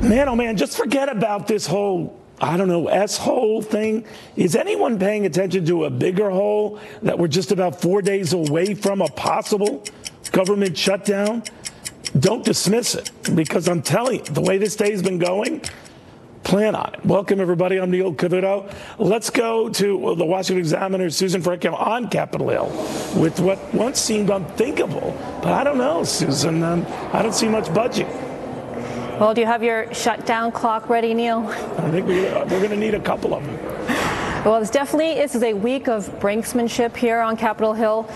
Man, oh man, just forget about this whole, I don't know, S-hole thing. Is anyone paying attention to a bigger hole that we're just about 4 days away from a possible government shutdown? Don't dismiss it, because I'm telling you, the way this day's been going, plan on it. Welcome, everybody. I'm Neil Cavuto. Let's go to the Washington Examiner's Susan Frankel on Capitol Hill with what once seemed unthinkable. But I don't know, Susan. I don't see much budging. Well, do you have your shutdown clock ready, Neil? I think we're going to need a couple of them. Well, this is a week of brinksmanship here on Capitol Hill.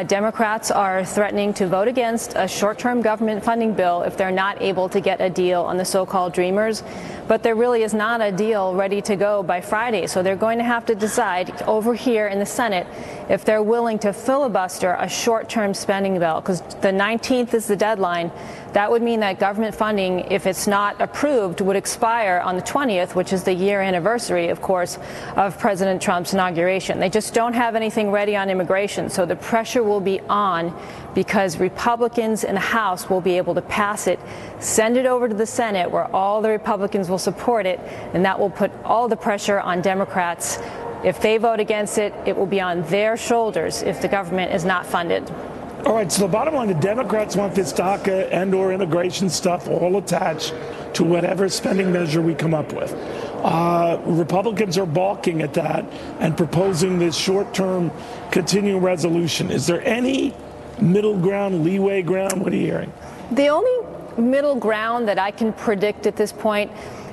Democrats are threatening to vote against a short-term government funding bill if they're not able to get a deal on the so-called Dreamers. But there really is not a deal ready to go by Friday, so they're going to have to decide over here in the Senate if they're willing to filibuster a short-term spending bill, because the 19th is the deadline. That would mean that government funding, if it's not approved, would expire on the 20th, which is the year anniversary, of course, of President Trump's inauguration. They just don't have anything ready on immigration, so the pressure will be on because Republicans in the House will be able to pass it, send it over to the Senate where all the Republicans will support it, and that will put all the pressure on Democrats. If they vote against it, it will be on their shoulders if the government is not funded. All right, so the bottom line, the Democrats want this DACA and or immigration stuff all attached to whatever spending measure we come up with. Republicans are balking at that and proposing this short-term continuing resolution. Is there any middle ground, leeway ground? What are you hearing? The only middle ground that I can predict at this point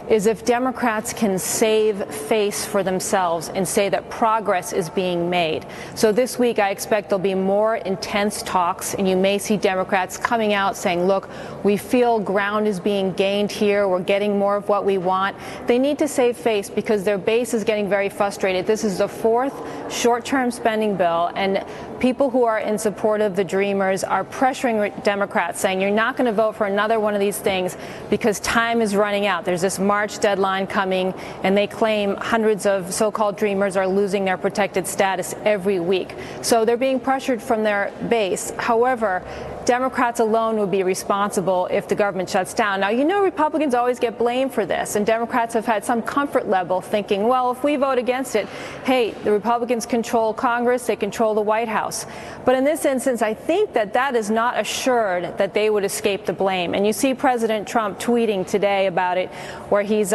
is if Democrats can save face for themselves and say that progress is being made. So this week, I expect there'll be more intense talks, and you may see Democrats coming out saying, look, we feel ground is being gained here. We're getting more of what we want. They need to save face because their base is getting very frustrated. This is the fourth short-term spending bill, and people who are in support of the Dreamers are pressuring Democrats, saying you're not going to vote for another one of these things because time is running out. There's this March deadline coming, and they claim hundreds of so-called Dreamers are losing their protected status every week. So they're being pressured from their base. However, Democrats alone would be responsible if the government shuts down. Now, you know Republicans always get blamed for this, and Democrats have had some comfort level thinking, well, if we vote against it, hey, the Republicans control Congress, they control the White House. But in this instance, I think that that is not assured that they would escape the blame. And you see President Trump tweeting today about it, where he's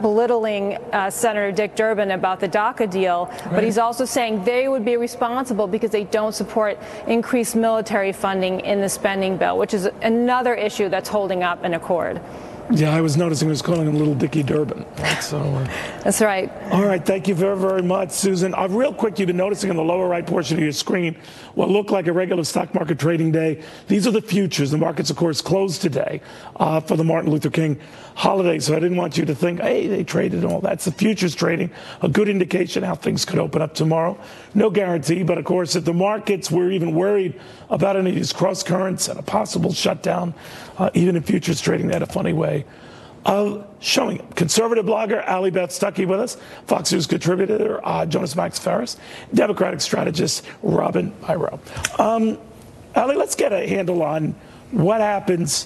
belittling Senator Dick Durbin about the DACA deal, but he's also saying they would be responsible because they don't support increased military funding in the spending bill, which is another issue that's holding up an accord. Yeah, I was noticing he was calling him Little Dickie Durbin. So, that's right. All right, thank you very, very much, Susan. Real quick, you've been noticing in the lower right portion of your screen what looked like a regular stock market trading day. These are the futures. The markets, of course, closed today for the Martin Luther King holiday, so I didn't want you to think, hey, they traded and all. That's the futures trading, a good indication how things could open up tomorrow. No guarantee, but of course, if the markets were even worried about any of these cross currents and a possible shutdown, even in futures trading, they had a funny way of showing it. Conservative blogger Ali Beth Stuckey with us, Fox News contributor Jonas Max Ferris, Democratic strategist Robin Byro. Ali, let's get a handle on what happens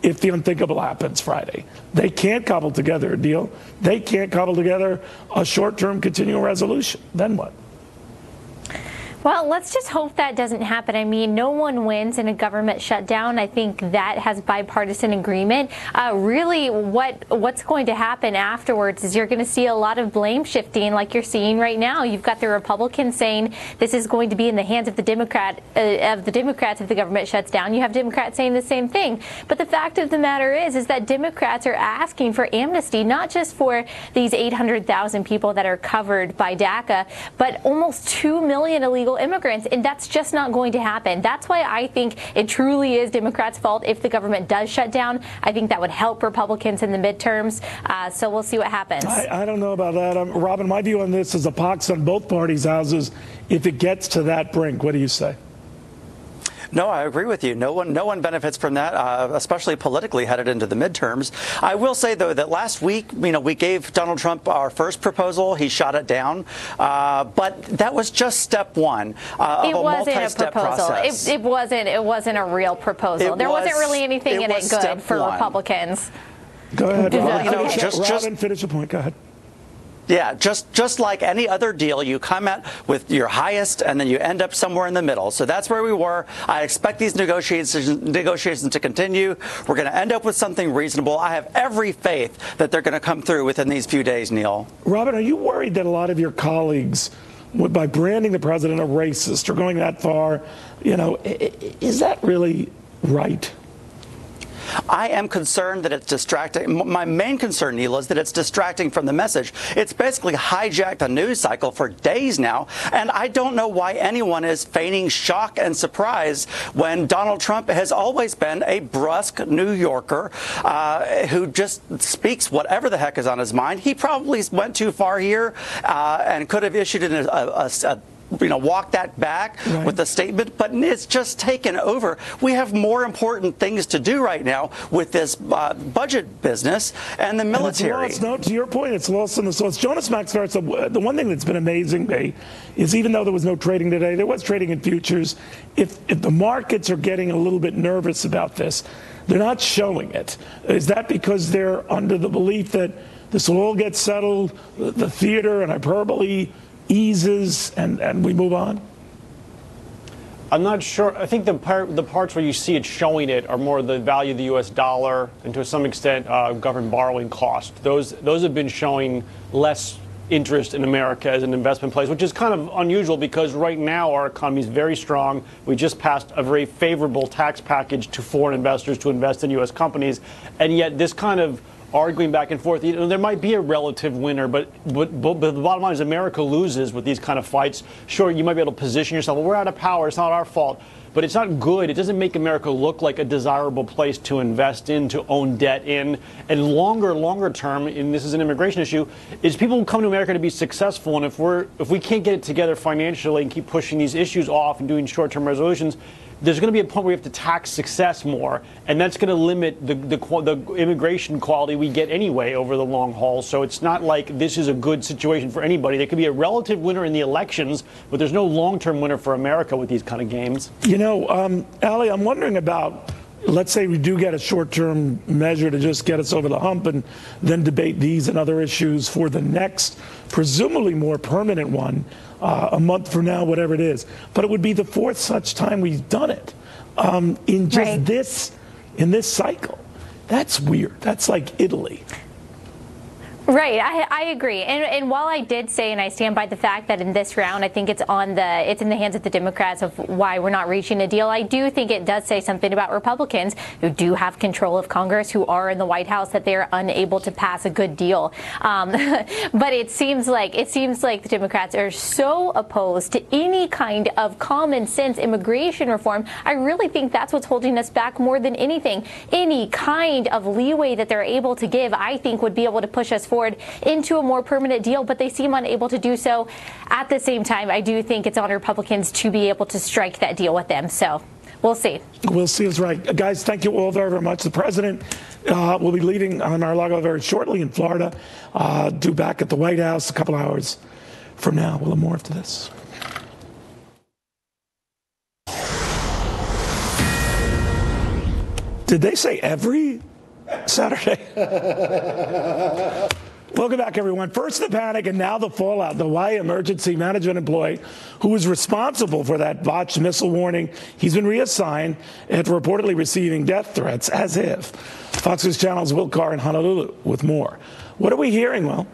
if the unthinkable happens Friday. They can't cobble together a deal. They can't cobble together a short-term continuing resolution. Then what? Well, let's just hope that doesn't happen. I mean, no one wins in a government shutdown. I think that has bipartisan agreement. Really, what's going to happen afterwards is you're going to see a lot of blame shifting like you're seeing right now. You've got the Republicans saying this is going to be in the hands of the Democrats if the government shuts down. You have Democrats saying the same thing. But the fact of the matter is that Democrats are asking for amnesty, not just for these 800,000 people that are covered by DACA, but almost 2 million illegal immigrants, and that's just not going to happen. That's why I think it truly is Democrats' fault if the government does shut down. I think that would help Republicans in the midterms, so we'll see what happens. I don't know about that. Robin, my view on this is a pox on both parties' houses if it gets to that brink. What do you say? No, I agree with you. No one benefits from that, especially politically headed into the midterms. I will say, though, that last week, we gave Donald Trump our first proposal. He shot it down. But that was just step one of a multi-step process. It wasn't a real proposal. There wasn't really anything in it good for Republicans. Go ahead, Robin. Well, Robin, finish the point. Go ahead. Yeah, just like any other deal, you come at with your highest and then you end up somewhere in the middle. So that's where we were. I expect these negotiations to continue. We're going to end up with something reasonable. I have every faith that they're going to come through within these few days, Neil. Robin, are you worried that a lot of your colleagues, by branding the president a racist or going that far, is that really right? I am concerned that it's distracting. My main concern, Neil, is that it's distracting from the message. It's basically hijacked the news cycle for days now, and I don't know why anyone is feigning shock and surprise when Donald Trump has always been a brusque New Yorker who just speaks whatever the heck is on his mind. He probably went too far here and could have issued walk that back with a statement, but it's just taken over. We have more important things to do right now with this budget business and the military. And it's lost, to your point, it's lost in the sauce. Jonas Max starts, the one thing that's been amazing, me, is even though there was no trading today, there was trading in futures. If the markets are getting a little bit nervous about this, they're not showing it. Is that because they're under the belief that this will all get settled, the theater and hyperbole eases and we move on? I'm not sure. I think the parts where you see it showing it are more the value of the U.S. dollar and to some extent government borrowing cost. Those have been showing less interest in America as an investment place, which is kind of unusual because right now our economy is very strong. We just passed a very favorable tax package to foreign investors to invest in U.S. companies, and yet this kind of arguing back and forth. There might be a relative winner, but the bottom line is America loses with these kind of fights. Sure, you might be able to position yourself, well, we're out of power, it's not our fault, but it's not good. It doesn't make America look like a desirable place to invest in, to own debt in. And longer term, and this is an immigration issue, is people come to America to be successful, and if we can't get it together financially and keep pushing these issues off and doing short-term resolutions, there's going to be a point where we have to tax success more, and that's going to limit the immigration quality we get anyway over the long haul. So it's not like this is a good situation for anybody. There could be a relative winner in the elections, but there's no long-term winner for America with these kind of games. Ali, I'm wondering about, let's say we do get a short-term measure to just get us over the hump and then debate these and other issues for the next, presumably more permanent one, a month from now, whatever it is. But it would be the fourth such time we've done it in just in this cycle. That's weird. That's like Italy. Right, I agree. And while I did say, and I stand by the fact that in this round, I think it's in the hands of the Democrats of why we're not reaching a deal, I do think it does say something about Republicans who do have control of Congress, who are in the White House, that they're unable to pass a good deal. But it seems like the Democrats are so opposed to any kind of common sense immigration reform. I really think that's what's holding us back more than anything. Any kind of leeway that they're able to give, I think, would be able to push us forward into a more permanent deal, but they seem unable to do so. At the same time, I do think it's on Republicans to be able to strike that deal with them. So we'll see. We'll see is right. Guys, thank you all very, very much. The president will be leaving on Mar-a-Lago very shortly in Florida, due back at the White House a couple hours from now. We'll have more after this. Did they say every Saturday? Welcome back, everyone. First the panic and now the fallout. The Hawaii emergency management employee who was responsible for that botched missile warning, he's been reassigned after reportedly receiving death threats, as if. Fox News Channel's Will Carr in Honolulu with more. What are we hearing, Will?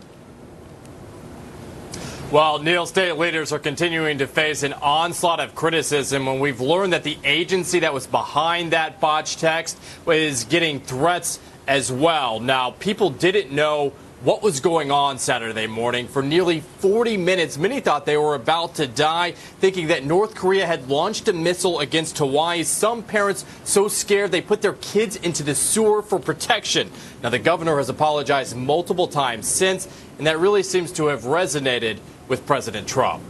Well, Neil, state leaders are continuing to face an onslaught of criticism when we've learned that the agency that was behind that botched text is getting threats as well. Now, people didn't know what was going on Saturday morning. For nearly 40 minutes, many thought they were about to die, thinking that North Korea had launched a missile against Hawaii. Some parents so scared they put their kids into the sewer for protection. Now, the governor has apologized multiple times since, and that really seems to have resonated with President Trump.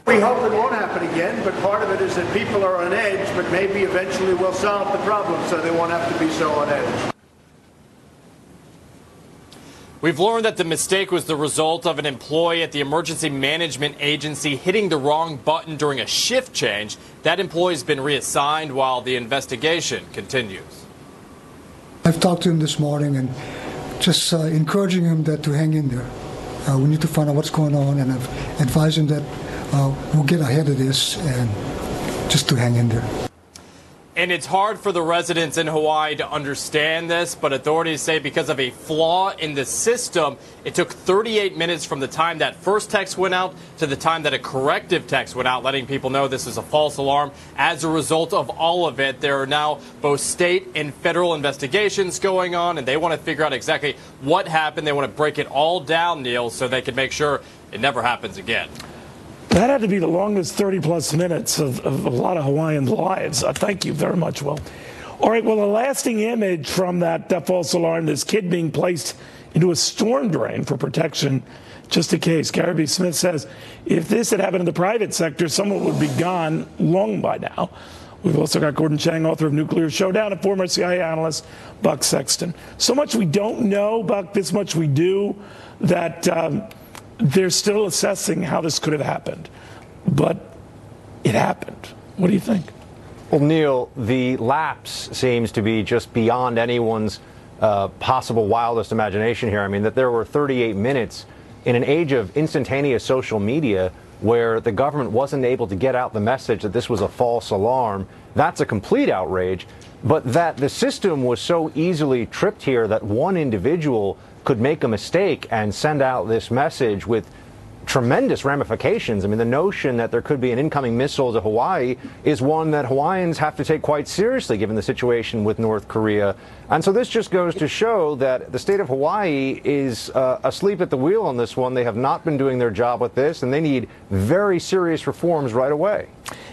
We hope it won't happen again, but part of it is that people are on edge, but maybe eventually we'll solve the problem so they won't have to be so on edge. We've learned that the mistake was the result of an employee at the Emergency Management Agency hitting the wrong button during a shift change. That employee has been reassigned while the investigation continues. I I've talked to him this morning and just encouraging him to hang in there. We need to find out what's going on, and I've advised him that we'll get ahead of this and just to hang in there. And it's hard for the residents in Hawaii to understand this, but authorities say because of a flaw in the system, it took 38 minutes from the time that first text went out to the time that a corrective text went out, letting people know this is a false alarm. As a result of all of it, there are now both state and federal investigations going on, and they want to figure out exactly what happened. They want to break it all down, Neil, so they can make sure it never happens again. That had to be the longest 30-plus minutes of a lot of Hawaiians' lives. Thank you very much, Will. All right, well, a lasting image from that false alarm, this kid being placed into a storm drain for protection, just in case. Gary B. Smith says, if this had happened in the private sector, someone would be gone long by now. We've also got Gordon Chang, author of Nuclear Showdown, and former CIA analyst Buck Sexton. So much we don't know, Buck, this much we do, that they're still assessing how this could have happened. But it happened. What do you think? Well, Neil, the lapse seems to be just beyond anyone's possible wildest imagination here. I mean, that there were 38 minutes in an age of instantaneous social media where the government wasn't able to get out the message that this was a false alarm. That's a complete outrage. But that the system was so easily tripped here that one individual could make a mistake and send out this message with tremendous ramifications. I mean, the notion that there could be an incoming missile to Hawaii is one that Hawaiians have to take quite seriously, given the situation with North Korea. And so this just goes to show that the state of Hawaii is asleep at the wheel on this one. They have not been doing their job with this, and they need very serious reforms right away.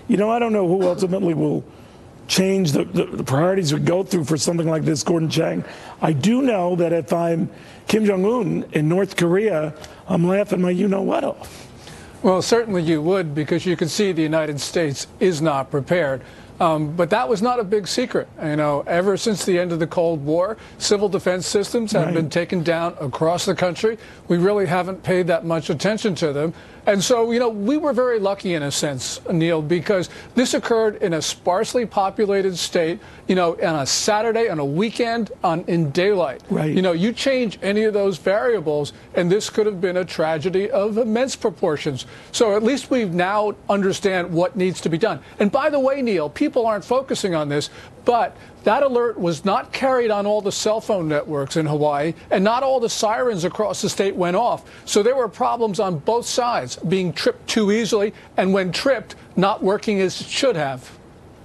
You know, I don't know who ultimately will change the priorities we go through for something like this, Gordon Chang. I do know that if I'm Kim Jong-un in North Korea, I'm laughing my you-know-what off. Well, certainly you would, because you can see the United States is not prepared. But that was not a big secret. You know, ever since the end of the Cold War, civil defense systems have been taken down across the country. We really haven't paid that much attention to them. And so, you know, we were very lucky in a sense, Neil, because this occurred in a sparsely populated state, you know, on a Saturday, on a weekend, in daylight. Right. You know, you change any of those variables, and this could have been a tragedy of immense proportions. So at least we now understand what needs to be done. And by the way, Neil, people aren't focusing on this, but that alert was not carried on all the cell phone networks in Hawaii, and not all the sirens across the state went off. So there were problems on both sides, being tripped too easily, and when tripped, not working as it should have.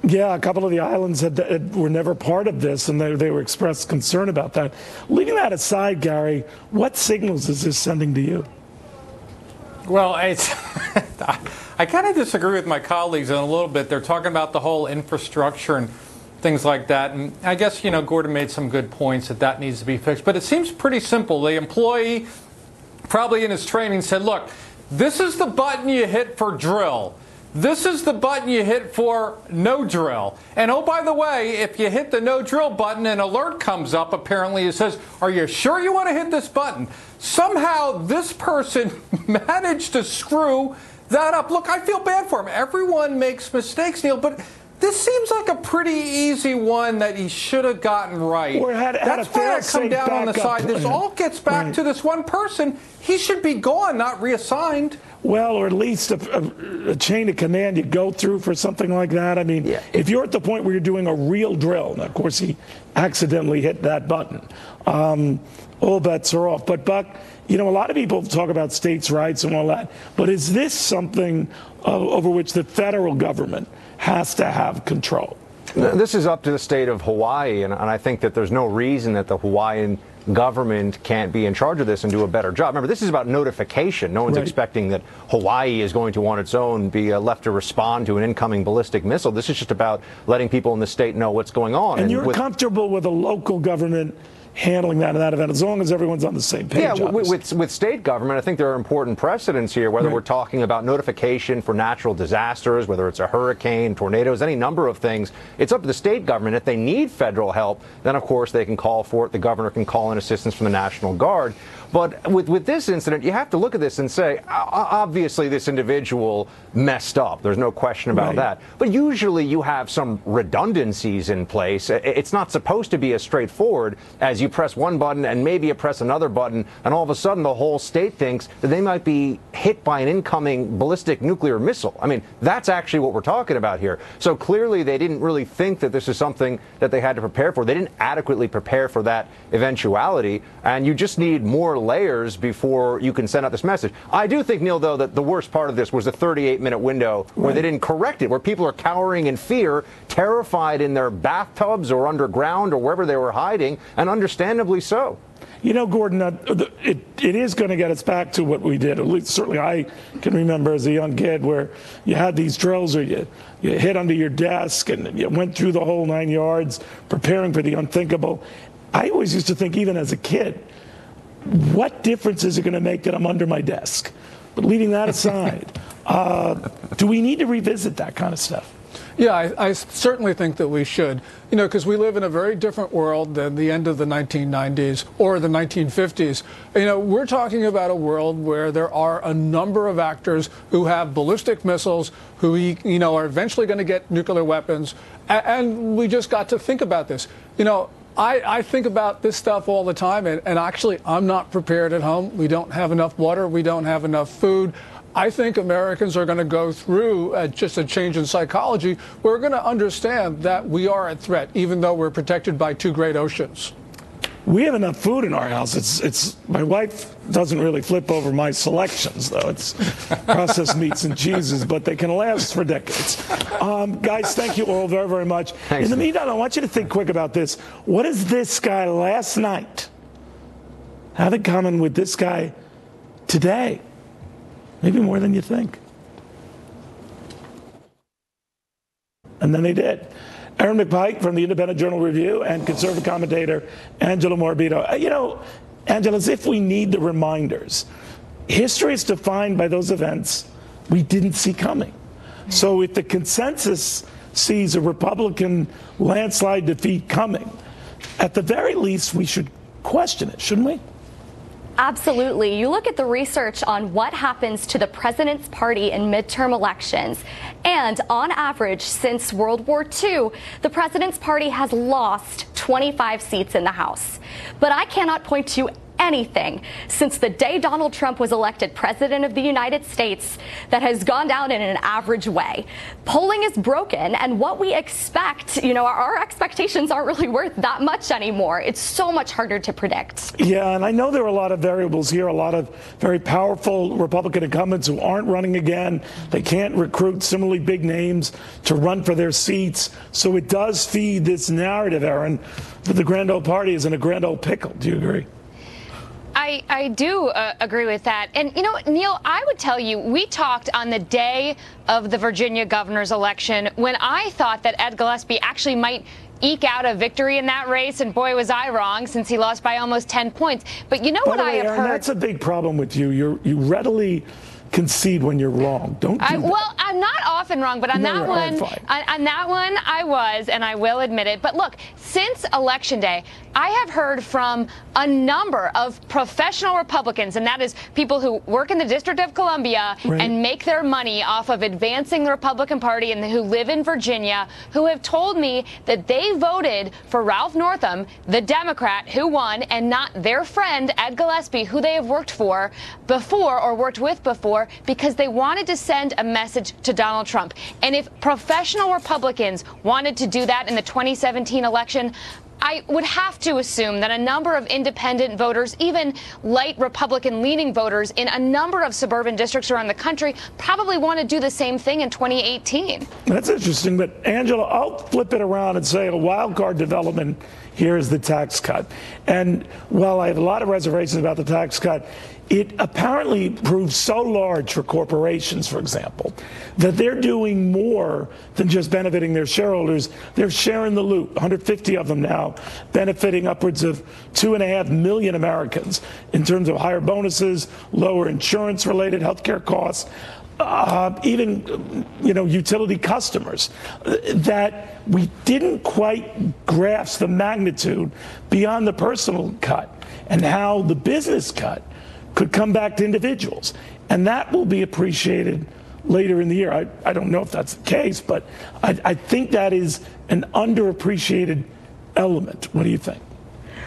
Yeah, a couple of the islands were never part of this, and they were expressed concern about that. Leaving that aside, Gary, what signals is this sending to you? Well, I kind of disagree with my colleagues in a little bit. They're talking about the whole infrastructure and things like that. And I guess, you know, Gordon made some good points that needs to be fixed. But it seems pretty simple. The employee probably in his training said, look, this is the button you hit for drill. This is the button you hit for no drill. And oh, by the way, if you hit the no drill button, an alert comes up. Apparently it says, are you sure you want to hit this button? Somehow this person managed to screw that up. Look, I feel bad for him. Everyone makes mistakes, Neil, but this seems like a pretty easy one that he should have gotten right. Or That's why I come down on the side. This all gets back to this one person. He should be gone, not reassigned. Well, or at least a chain of command you go through for something like that. I mean, if you're at the point where you're doing a real drill, and of course he accidentally hit that button, all bets are off. But Buck, you know, a lot of people talk about states' rights and all that, but is this something over which the federal government has to have control? This is up to the state of Hawaii, and I think that there's no reason that the Hawaiian government can't be in charge of this and do a better job. Remember, this is about notification. No one's expecting that Hawaii is going to, on its own, be left to respond to an incoming ballistic missile. This is just about letting people in the state know what's going on. And you're comfortable with a local government handling that in that event, as long as everyone's on the same page. Yeah, with state government, I think there are important precedents here, whether we're talking about notification for natural disasters, whether it's a hurricane, tornadoes, any number of things. It's up to the state government. If they need federal help, then of course they can call for it. The governor can call in assistance from the National Guard. But with this incident, you have to look at this and say, obviously this individual messed up. There's no question about that. But usually you have some redundancies in place. It's not supposed to be as straightforward as you press one button and maybe you press another button, and all of a sudden the whole state thinks that they might be hit by an incoming ballistic nuclear missile. I mean, that's actually what we're talking about here. So clearly they didn't really think that this is something that they had to prepare for. They didn't adequately prepare for that eventuality, and you just need more layers before you can send out this message. I do think, Neil, though, that the worst part of this was the 38-minute window where they didn't correct it, where people are cowering in fear, terrified in their bathtubs or underground or wherever they were hiding, and understandably so. You know, Gordon, it is going to get us back to what we did. At least certainly I can remember as a young kid where you had these drills where you hid under your desk and you went through the whole 9 yards preparing for the unthinkable. I always used to think, even as a kid, what difference is it going to make that I'm under my desk? But leaving that aside, do we need to revisit that kind of stuff? Yeah, I certainly think that we should, you know, because we live in a very different world than the end of the 1990s or the 1950s. You know, we're talking about a world where there are a number of actors who have ballistic missiles, who, you know, are eventually going to get nuclear weapons. And we just got to think about this. You know, I think about this stuff all the time, and actually I'm not prepared at home. We don't have enough water. We don't have enough food. I think Americans are going to go through just a change in psychology. We're going to understand that we are a threat, even though we're protected by two great oceans. We have enough food in our house. It's my wife doesn't really flip over my selections, though. It's processed meats and cheeses, but they can last for decades. Guys, thank you all very, very much. Thanks. In the meantime, I want you to think quick about this. What does this guy last night have in common with this guy today? Maybe more than you think. And then they did. Aaron McPike from the Independent Journal Review and conservative commentator Angela Morbido. You know, Angela, as if we need the reminders, history is defined by those events we didn't see coming. So if the consensus sees a Republican landslide defeat coming, at the very least, we should question it, shouldn't we? Absolutely. You look at the research on what happens to the president's party in midterm elections, and on average, since World War II, the president's party has lost 25 seats in the House. But I cannot point to anything since the day Donald Trump was elected president of the United States that has gone down in an average way. Polling is broken, and what we expect, you know, our expectations aren't really worth that much anymore. It's so much harder to predict. Yeah, and I know there are a lot of variables here, a lot of very powerful Republican incumbents who aren't running again. They can't recruit similarly big names to run for their seats. So it does feed this narrative, Aaron, that the grand old party is in a grand old pickle. Do you agree? I do agree with that. And, you know, Neil, I would tell you, we talked on the day of the Virginia governor's election when I thought that Ed Gillespie actually might eke out a victory in that race, and boy, was I wrong, since he lost by almost 10 points. But you know what I have heard? That's a big problem with you. You readily concede when you're wrong. Don't do that. Well, I'm not often wrong, but on that one, I was, and I will admit it. But look, since Election Day, I have heard from a number of professional Republicans, and that is people who work in the District of Columbia and make their money off of advancing the Republican Party and who live in Virginia, who have told me that they voted for Ralph Northam, the Democrat who won, and not their friend Ed Gillespie, who they have worked for before or worked with before, because they wanted to send a message to Donald Trump. And if professional Republicans wanted to do that in the 2017 election, I would have to assume that a number of independent voters, even light Republican-leaning voters in a number of suburban districts around the country, probably want to do the same thing in 2018. That's interesting, but Angela, I'll flip it around and say a wild card development here is the tax cut. And while I have a lot of reservations about the tax cut, it apparently proves so large for corporations, for example, that they're doing more than just benefiting their shareholders. They're sharing the loot. 150 of them now now, benefiting upwards of 2.5 million Americans in terms of higher bonuses, lower insurance-related healthcare costs, even utility customers, that we didn't quite grasp the magnitude beyond the personal cut and how the business cut could come back to individuals. And that will be appreciated later in the year. I don't know if that's the case, but I think that is an underappreciated element. What do you think?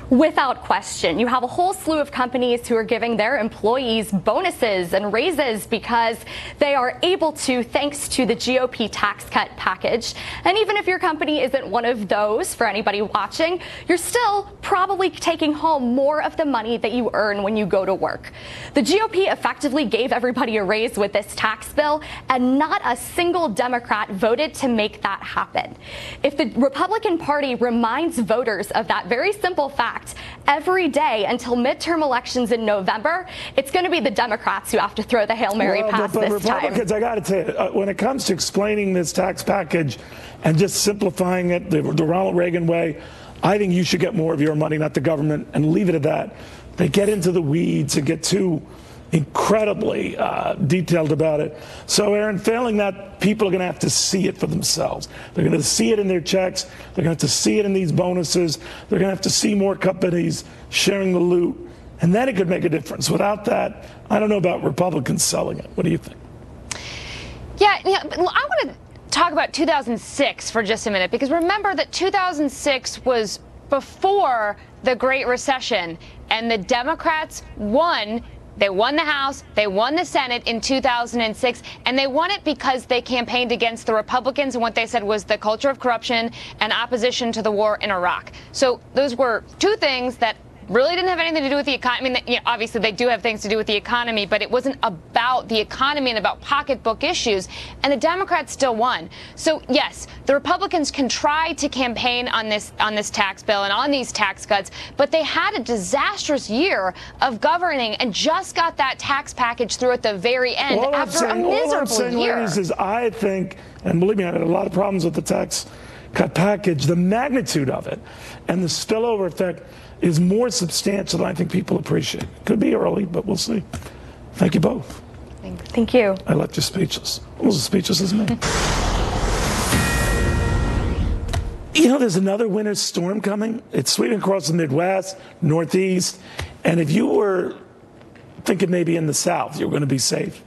Without question. You have a whole slew of companies who are giving their employees bonuses and raises because they are able to, thanks to the GOP tax cut package. And even if your company isn't one of those, for anybody watching, you're still probably taking home more of the money that you earn when you go to work. The GOP effectively gave everybody a raise with this tax bill, and not a single Democrat voted to make that happen. If the Republican Party reminds voters of that very simple fact every day until midterm elections in November, it's going to be the Democrats who have to throw the Hail Mary pass but this time. Republicans, I got to tell you, when it comes to explaining this tax package and just simplifying it the Ronald Reagan way, I think you should get more of your money, not the government, and leave it at that. They get into the weeds and get too incredibly detailed about it. So, Aaron, failing that, people are going to have to see it for themselves. They're going to see it in their checks. They're going to have to see it in these bonuses. They're going to have to see more companies sharing the loot. And then it could make a difference. Without that, I don't know about Republicans selling it. What do you think? Yeah, I want to talk about 2006 for just a minute, because remember that 2006 was before the Great Recession, and the Democrats won. They won the House, they won the Senate in 2006, and they won it because they campaigned against the Republicans and what they said was the culture of corruption and opposition to the war in Iraq. So those were two things that really didn't have anything to do with the economy. I mean, obviously they do have things to do with the economy, but it wasn't about the economy and about pocketbook issues. And the Democrats still won. So yes, the Republicans can try to campaign on this tax bill and on these tax cuts, but they had a disastrous year of governing and just got that tax package through at the very end after a miserable year. All I'm saying, ladies, is I think, and believe me, I had a lot of problems with the tax cut package, the magnitude of it and the spillover effect is more substantial than I think people appreciate. Could be early, but we'll see. Thank you both. Thank you. I left you speechless. Almost as speechless as me. You know, there's another winter storm coming. It's sweeping across the Midwest, Northeast, and if you were thinking maybe in the South you were going to be safe,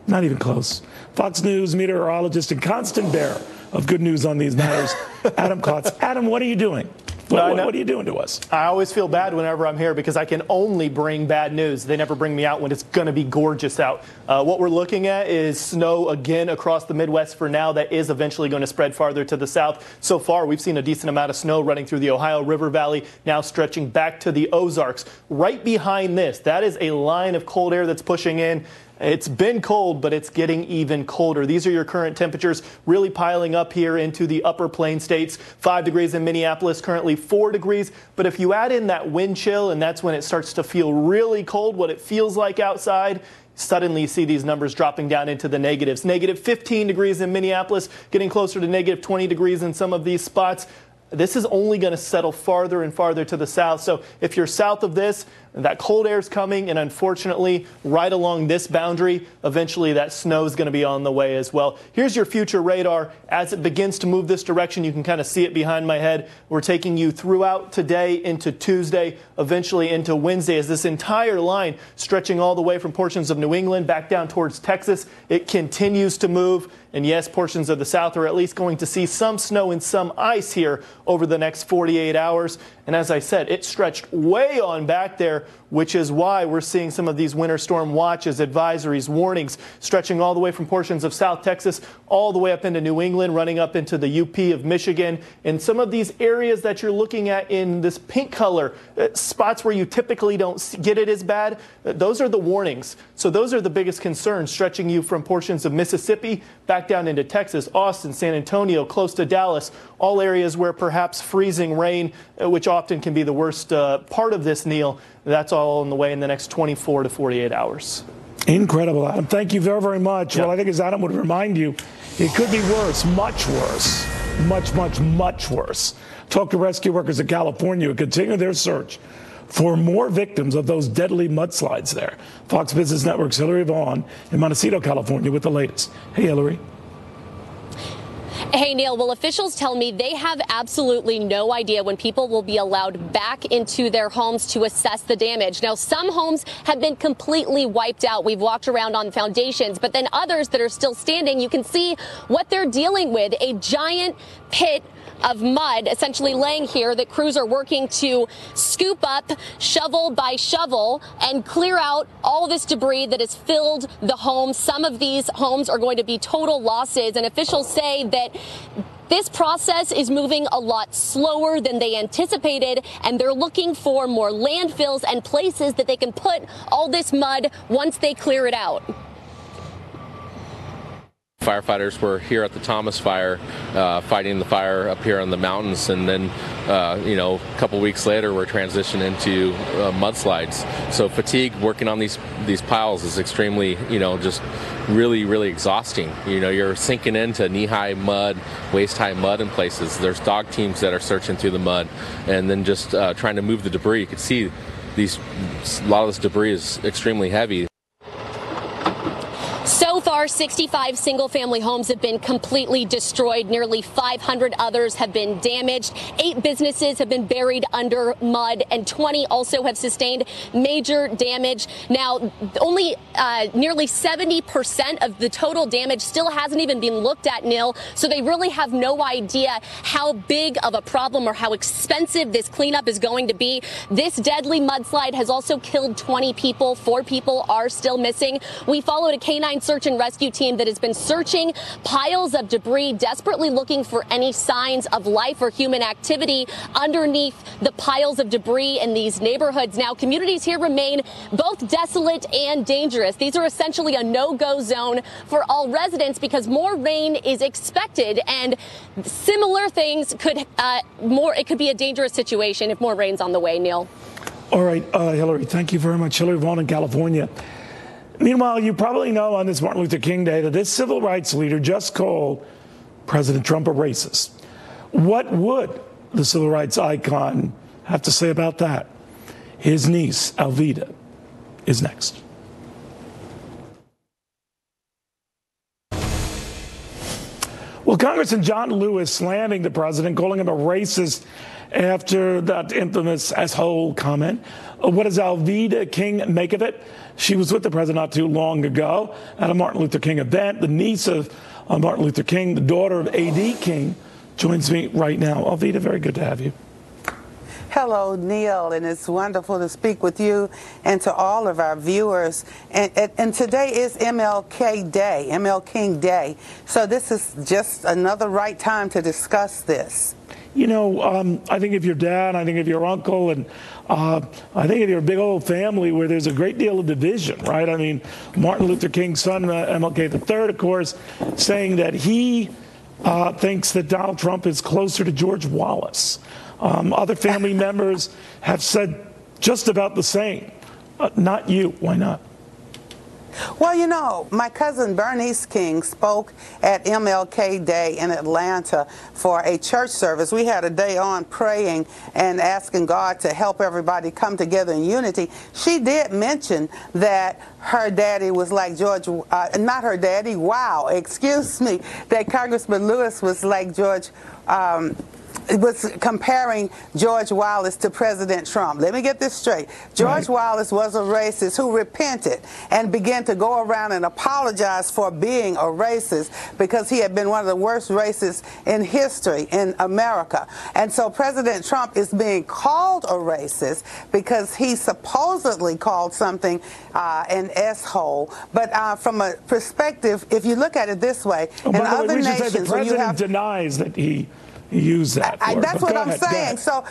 not even close. Fox News meteorologist and constant bearer of good news on these matters, Adam Klotz. Adam, what are you doing? What are you doing to us? I always feel bad whenever I'm here because I can only bring bad news. They never bring me out when it's going to be gorgeous out. What we're looking at is snow again across the Midwest for now. That is eventually going to spread farther to the south. So far, we've seen a decent amount of snow running through the Ohio River Valley, now stretching back to the Ozarks. Right behind this, that is a line of cold air that's pushing in. It's been cold, but it's getting even colder. These are your current temperatures really piling up here into the upper plain states. 5 degrees in Minneapolis, currently 4 degrees. But if you add in that wind chill, and that's when it starts to feel really cold, what it feels like outside, suddenly you see these numbers dropping down into the negatives. Negative 15 degrees in Minneapolis, getting closer to negative 20 degrees in some of these spots. This is only going to settle farther and farther to the south. So if you're south of this, that cold air is coming, and unfortunately, right along this boundary, eventually that snow is going to be on the way as well. Here's your future radar. As it begins to move this direction, you can kind of see it behind my head. We're taking you throughout today into Tuesday, eventually into Wednesday, as this entire line stretching all the way from portions of New England back down towards Texas. It continues to move. And yes, portions of the south are at least going to see some snow and some ice here over the next 48 hours. And as I said, it stretched way on back there, which is why we're seeing some of these winter storm watches, advisories, warnings, stretching all the way from portions of South Texas all the way up into New England, running up into the UP of Michigan. And some of these areas that you're looking at in this pink color, spots where you typically don't get it as bad, those are the warnings. So those are the biggest concerns, stretching you from portions of Mississippi back down into Texas, Austin, San Antonio, close to Dallas, all areas where perhaps freezing rain, which often can be the worst part of this, Neil. That's all on the way in the next 24 to 48 hours. Incredible, Adam. Thank you very, very much. Yep. Well, I think as Adam would remind you, it could be worse, much worse, much, much, much worse talked to rescue workers in California who continue their search for more victims of those deadly mudslides there. Fox Business Network's Hillary Vaughn in Montecito, California with the latest. Hey, Hillary. Hey, Neil. Well, officials tell me they have absolutely no idea when people will be allowed back into their homes to assess the damage. Now, some homes have been completely wiped out. We've walked around on foundations, but then others that are still standing, you can see what they're dealing with, a giant pit of mud essentially laying here that crews are working to scoop up shovel by shovel and clear out all this debris that has filled the homes. Some of these homes are going to be total losses, and officials say that this process is moving a lot slower than they anticipated, and they're looking for more landfills and places that they can put all this mud once they clear it out. Firefighters were here at the Thomas Fire, fighting the fire up here in the mountains, and then, a couple weeks later, we're transitioning into mudslides. So fatigue working on these piles is extremely, just really, really exhausting. You're sinking into knee-high mud, waist-high mud in places. There's dog teams that are searching through the mud, and then just trying to move the debris. You can see a lot of this debris is extremely heavy. So far, 65 single-family homes have been completely destroyed. Nearly 500 others have been damaged. 8 businesses have been buried under mud, and 20 also have sustained major damage. Now, only nearly 70% of the total damage still hasn't even been looked at, Neil, so they really have no idea how big of a problem or how expensive this cleanup is going to be. This deadly mudslide has also killed 20 people. 4 people are still missing. We followed a canine search and rescue team that has been searching piles of debris, desperately looking for any signs of life or human activity underneath the piles of debris in these neighborhoods. Now, communities here remain both desolate and dangerous. These are essentially a no-go zone for all residents because more rain is expected, and similar things it could be a dangerous situation if more rain's on the way, Neil. All right, Hillary, thank you very much. Hillary Vaughn in California. Meanwhile, you probably know on this Martin Luther King Day that this civil rights leader just called President Trump a racist. What would the civil rights icon have to say about that? His niece, Alveda, is next. Well, Congressman John Lewis slamming the president, calling him a racist after that infamous asshole comment. What does Alveda King make of it? She was with the president not too long ago at a Martin Luther King event. The niece of Martin Luther King, the daughter of A.D. King, joins me right now. Alveda, very good to have you. Hello, Neil, and it's wonderful to speak with you and to all of our viewers. And today is MLK Day, ML King Day. So this is just another right time to discuss this. I think of your dad, I think of your uncle, and I think of your big old family where there's a great deal of division, right? I mean, Martin Luther King's son, MLK III, of course, saying that he thinks that Donald Trump is closer to George Wallace. Other family members have said just about the same. Not you. Why not? Well, my cousin Bernice King spoke at MLK Day in Atlanta for a church service. We had a day on praying and asking God to help everybody come together in unity. She did mention that her daddy was like George, not her daddy, that Congressman Lewis was like George, was comparing George Wallace to President Trump. Let me get this straight. George Wallace was a racist who repented and began to go around and apologize for being a racist because he had been one of the worst racists in history in America. And so President Trump is being called a racist because he supposedly called something an S-hole. But from a perspective, if you look at it this way, in other nations, the president denies that he use that word. That's what I'm saying. So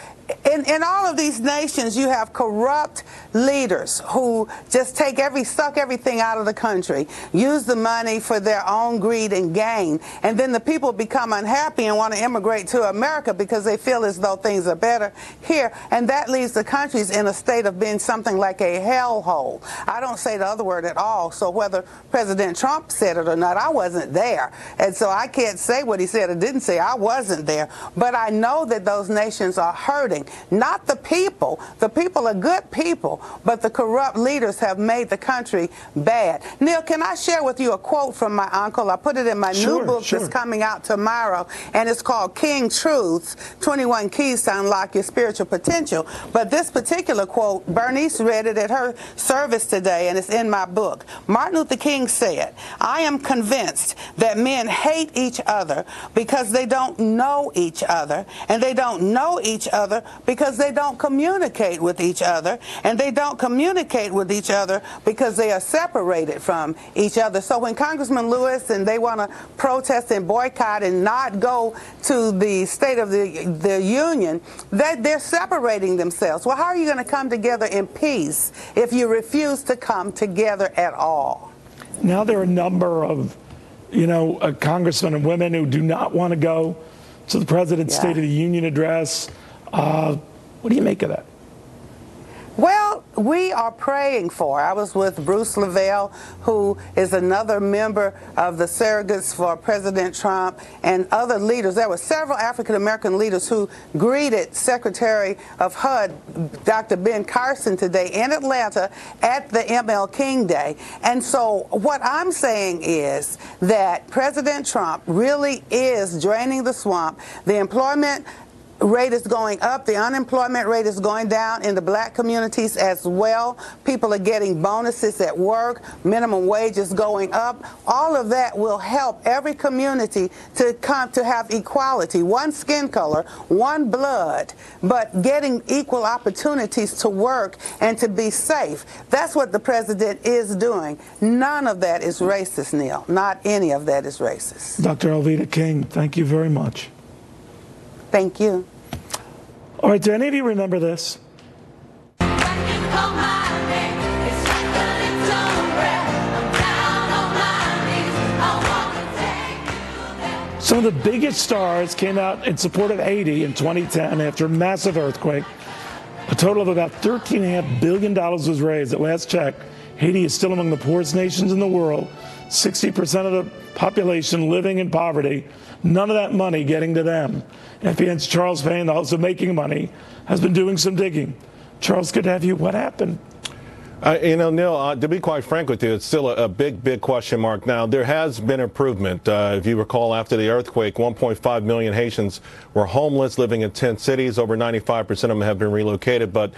In all of these nations, you have corrupt leaders who just suck everything out of the country, use the money for their own greed and gain, and then the people become unhappy and want to immigrate to America because they feel as though things are better here, and that leaves the countries in a state of being something like a hellhole. I don't say the other word at all, so whether President Trump said it or not, I wasn't there, and so I can't say what he said or didn't say. I wasn't there, but I know that those nations are hurting. Not the people. The people are good people, but the corrupt leaders have made the country bad. Neil, can I share with you a quote from my uncle? I put it in my new book that's coming out tomorrow, and it's called King Truths, 21 Keys to Unlock Your Spiritual Potential. But this particular quote, Bernice read it at her service today, and it's in my book. Martin Luther King said, "I am convinced that men hate each other because they don't know each other, and they don't know each other because they don't communicate with each other, and they don't communicate with each other because they are separated from each other." So when Congressman Lewis and they want to protest and boycott and not go to the State of the Union, they're separating themselves. Well, how are you going to come together in peace if you refuse to come together at all? Now there are a number of, congressmen and women who do not want to go to the President's State of the Union address. What do you make of that? Well, we are praying for. I was with Bruce Lavelle, who is another member of the surrogates for President Trump, and other leaders. There were several African-American leaders who greeted Secretary of HUD, Dr. Ben Carson, today in Atlanta at the ML King Day. And so what I'm saying is that President Trump really is draining the swamp. The employment rate is going up. The unemployment rate is going down in the black communities as well. People are getting bonuses at work. Minimum wage is going up. All of that will help every community to come to have equality, one skin color, one blood, but getting equal opportunities to work and to be safe. That's what the president is doing. None of that is racist, Neil. Not any of that is racist. Dr. Alveda King, thank you very much. Thank you. All right, do any of you remember this? Some of the biggest stars came out in support of Haiti in 2010 after a massive earthquake. A total of about $13.5 billion was raised. At last check, Haiti is still among the poorest nations in the world. 60% of the population living in poverty. None of that money getting to them. FBN's Charles Payne, the host of Making Money, has been doing some digging. Charles, good to have you. What happened? Neil, to be quite frank with you, it's still a big question mark. Now, there has been improvement. If you recall, after the earthquake, 1.5 million Haitians were homeless, living in 10 cities. Over 95% of them have been relocated. But,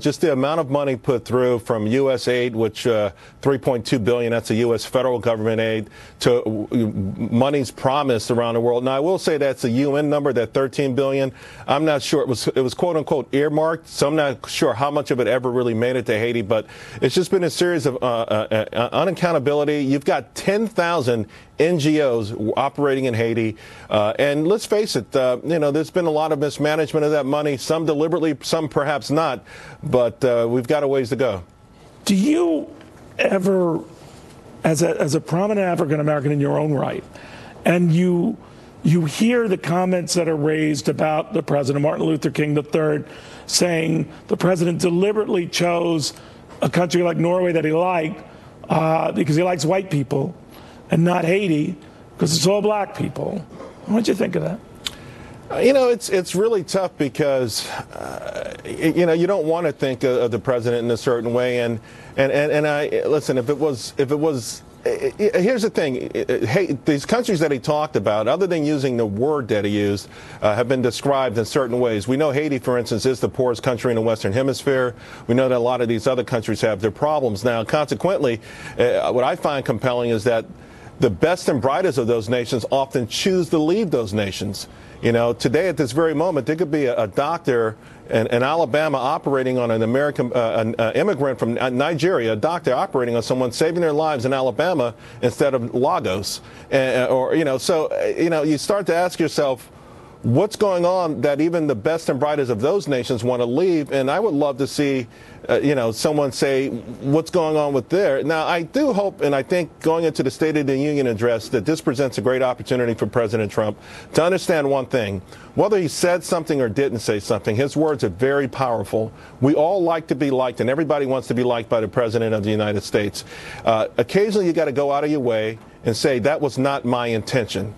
just the amount of money put through from U.S. aid, which $3.2 billion, that's a U.S. federal government aid, to monies promised around the world. Now, I will say that's a UN number, that $13 billion. I'm not sure. It was quote unquote earmarked, so I'm not sure how much of it ever really made it to Haiti. But it's just been a series of unaccountability. You've got 10,000 NGOs operating in Haiti. And let's face it, there's been a lot of mismanagement of that money, some deliberately, some perhaps not. But we've got a ways to go. Do you ever, as a prominent African American in your own right, and you hear the comments that are raised about the president, Martin Luther King III, saying the president deliberately chose a country like Norway that he liked because he likes white people, and not Haiti because it's all black people. What do you think of that? It's really tough because you don't want to think of the president in a certain way, and I listen. If it was. Here's the thing. These countries that he talked about, other than using the word that he used, have been described in certain ways. We know Haiti, for instance, is the poorest country in the Western Hemisphere. We know that a lot of these other countries have their problems. Now, consequently, what I find compelling is that the best and brightest of those nations often choose to leave those nations. Today at this very moment, there could be a doctor in Alabama operating on an American immigrant from Nigeria, a doctor operating on someone saving their lives in Alabama instead of Lagos. You start to ask yourself, what's going on that even the best and brightest of those nations want to leave? And I would love to see, someone say what's going on with there. Now, I do hope, and I think going into the State of the Union address, that this presents a great opportunity for President Trump to understand one thing. Whether he said something or didn't say something, his words are very powerful. We all like to be liked, and everybody wants to be liked by the President of the United States. Occasionally, you got to go out of your way and say, that was not my intention.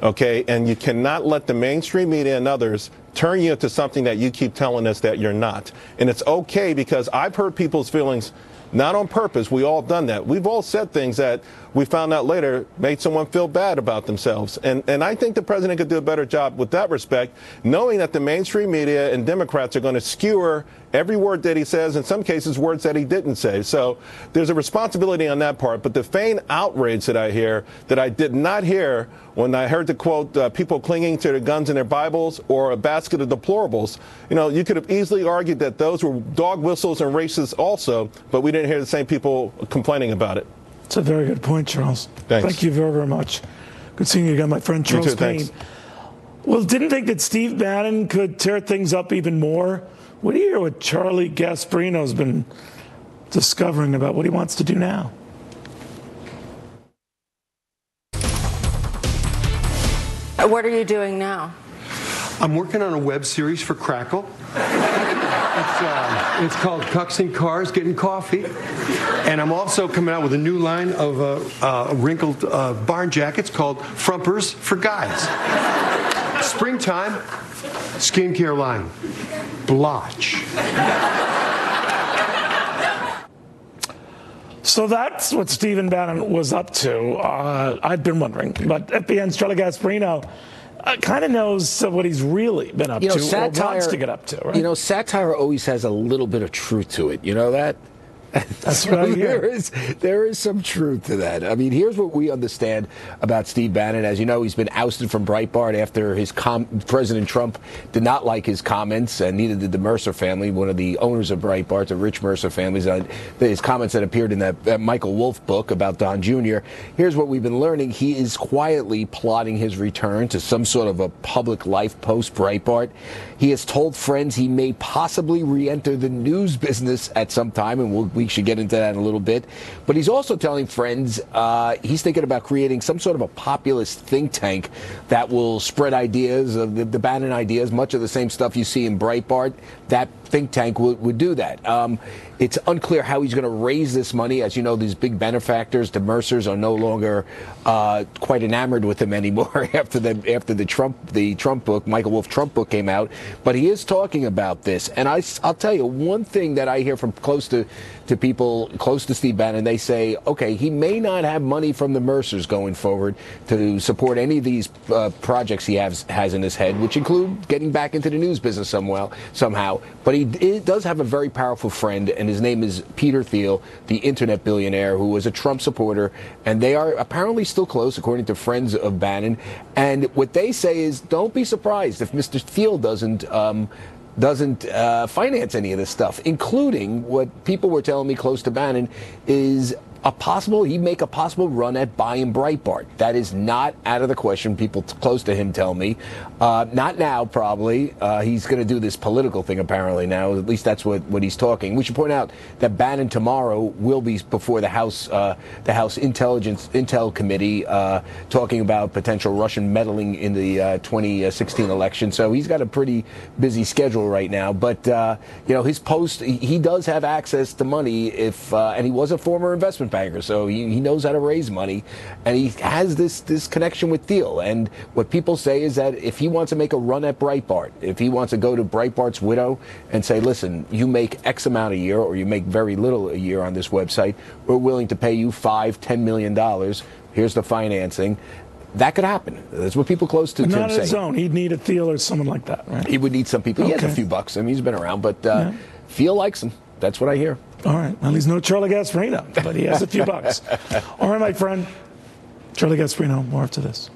Okay, and you cannot let the mainstream media and others turn you into something that you keep telling us that you're not. And it's okay, because I've hurt people's feelings, not on purpose. We all done that. We've all said things that we found out later made someone feel bad about themselves. And I think the president could do a better job with that respect, knowing that the mainstream media and Democrats are going to skewer every word that he says, in some cases words that he didn't say. So there's a responsibility on that part. But the feigned outrage that I hear, that I did not hear when I heard the quote, people clinging to their guns and their Bibles, or a basket of deplorables, you could have easily argued that those were dog whistles and racists also, but we didn't hear the same people complaining about it. It's a very good point, Charles. Thanks. Thank you very, very much. Good seeing you again, my friend Charles Payne. Thanks. Well, didn't think that Steve Bannon could tear things up even more. What do you hear what Charlie Gasparino's been discovering about what he wants to do now? What are you doing now? I'm working on a web series for Crackle. It's called Cucks and Cars Getting Coffee. And I'm also coming out with a new line of wrinkled barn jackets called Frumpers for Guys. Springtime, skincare line, Blotch. So that's what Stephen Bannon was up to. I'd been wondering. But FBN's Charlie Gasparino kind of knows what he's really been up to, or wants to get up to, right? Satire always has a little bit of truth to it. You know that? That's what I hear. There is some truth to that. I mean, here's what we understand about Steve Bannon. As you know, he's been ousted from Breitbart after his President Trump did not like his comments, and neither did the Mercer family, one of the owners of Breitbart, the rich Mercer families, his comments that appeared in that Michael Wolff book about Don Jr. Here's what we've been learning. He is quietly plotting his return to some sort of a public life post-Breitbart. He has told friends he may possibly re-enter the news business at some time, and we should get into that in a little bit. But he's also telling friends he's thinking about creating some sort of a populist think tank that will spread ideas, the Bannon ideas, much of the same stuff you see in Breitbart. That think tank would do that. It's unclear how he's going to raise this money. As you know, these big benefactors, the Mercers, are no longer quite enamored with him anymore after the Trump book, Michael Wolff Trump book, came out. But he is talking about this, and I'll tell you one thing that I hear from close to people close to Steve Bannon. They say, okay, he may not have money from the Mercers going forward to support any of these projects he has in his head, which include getting back into the news business somehow. But he does have a very powerful friend, and his name is Peter Thiel, the internet billionaire who was a Trump supporter, and they are apparently still close, according to friends of Bannon. And what they say is, don't be surprised if Mr. Thiel doesn't finance any of this stuff, including what people were telling me close to Bannon is he'd make a possible run at buying Breitbart. That is not out of the question. People close to him tell me. Not now, probably. He's going to do this political thing, apparently, now. At least that's what he's talking. We should point out that Bannon tomorrow will be before the House Intel Committee talking about potential Russian meddling in the 2016 election. So he's got a pretty busy schedule right now. But, his post, he does have access to money and he was a former investment banker, so he knows how to raise money, and he has this connection with Thiel. And what people say is that if he wants to make a run at Breitbart, if he wants to go to Breitbart's widow and say, listen, you make X amount a year, or you make very little a year on this website, we're willing to pay you $5-10 million. Here's the financing. That could happen. That's what people close to him say. Not on his own. He'd need a Thiel or someone like that, right? He would need some people. Okay. He has a few bucks. I mean, he's been around, but Thiel likes him. That's what I hear. All right. Well, he's no Charlie Gasparino, but he has a few bucks. All right, my friend. Charlie Gasparino, more after this.